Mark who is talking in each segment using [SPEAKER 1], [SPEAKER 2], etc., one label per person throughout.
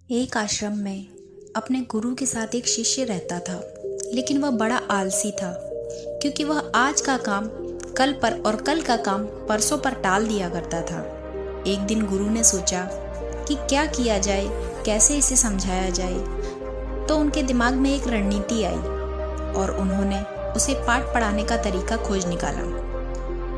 [SPEAKER 1] एक आश्रम में अपने गुरु के साथ एक शिष्य रहता था, लेकिन वह बड़ा आलसी था क्योंकि वह आज का काम कल पर और कल का काम परसों पर टाल दिया करता था। एक दिन गुरु ने सोचा कि क्या किया जाए, कैसे इसे समझाया जाए। तो उनके दिमाग में एक रणनीति आई और उन्होंने उसे पाठ पढ़ाने का तरीका खोज निकाला।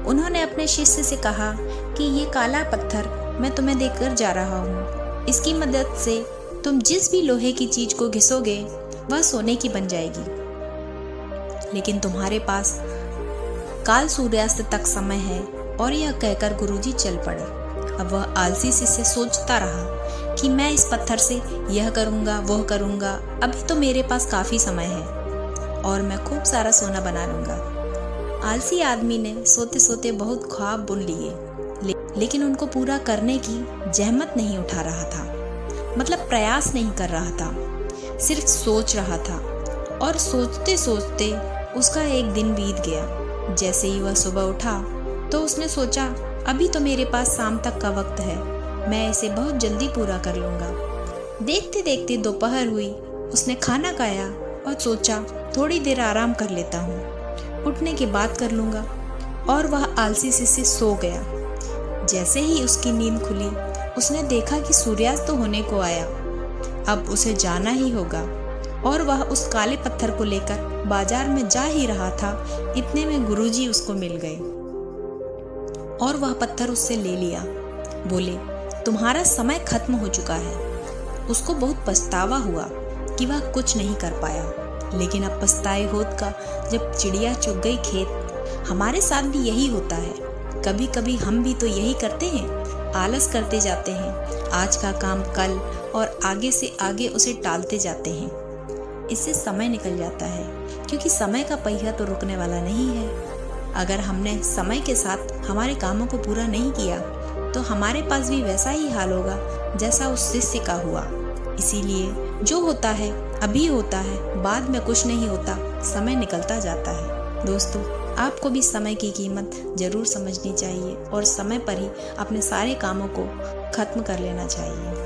[SPEAKER 1] उन्होंने अपने शिष्य से कहा कि ये काला पत्थर मैं तुम्हें देकर जा रहा हूँ। इसकी मदद से तुम जिस भी लोहे की चीज को घिसोगे वह सोने की बन जाएगी। लेकिन तुम्हारे पास काल सूर्यास्त तक समय है। और यह कहकर गुरुजी चल पड़े। अब वह आलसी शिष्य सोचता रहा कि मैं इस पत्थर से यह करूँगा, वह करूँगा, अभी तो मेरे पास काफ़ी समय है और मैं खूब सारा सोना बना लूँगा। आलसी आदमी ने सोते सोते बहुत ख्वाब बुन लिए, लेकिन उनको पूरा करने की जहमत नहीं उठा रहा था। मतलब प्रयास नहीं कर रहा था, सिर्फ सोच रहा था। और सोचते सोचते उसका एक दिन बीत गया। जैसे ही वह सुबह उठा तो उसने सोचा, अभी तो मेरे पास शाम तक का वक्त है, मैं इसे बहुत जल्दी पूरा कर लूँगा। देखते देखते दोपहर हुई। उसने खाना खाया और सोचा, थोड़ी देर आराम कर लेता हूँ, उठने के बाद कर लूँगा। और वह आलसी से सो गया। जैसे ही उसकी नींद खुली, उसने देखा कि सूर्यास्त होने को आया। अब उसे जाना ही होगा। और वह उस काले पत्थर को लेकर बाजार में जा ही रहा था, इतने में गुरुजी उसको मिल गए और वह पत्थर उससे ले लिया। बोले, तुम्हारा समय खत्म हो चुका है। उसको बहुत पछतावा हुआ कि वह कुछ नहीं कर पाया। लेकिन अब पछताए होत का जब चिड़िया चुग गई खेत। हमारे साथ भी यही होता है। कभी कभी हम भी तो यही करते हैं, आलस करते जाते हैं, आज का काम कल और आगे से आगे उसे टालते जाते हैं। इससे समय निकल जाता है, क्योंकि समय का पहिया तो रुकने वाला नहीं है। अगर हमने समय के साथ हमारे कामों को पूरा नहीं किया तो हमारे पास भी वैसा ही हाल होगा जैसा उस शिष्य का हुआ। इसीलिए जो होता है अभी होता है, बाद में कुछ नहीं होता, समय निकलता जाता है। दोस्तों, आपको भी समय की कीमत जरूर समझनी चाहिए और समय पर ही अपने सारे कामों को खत्म कर लेना चाहिए।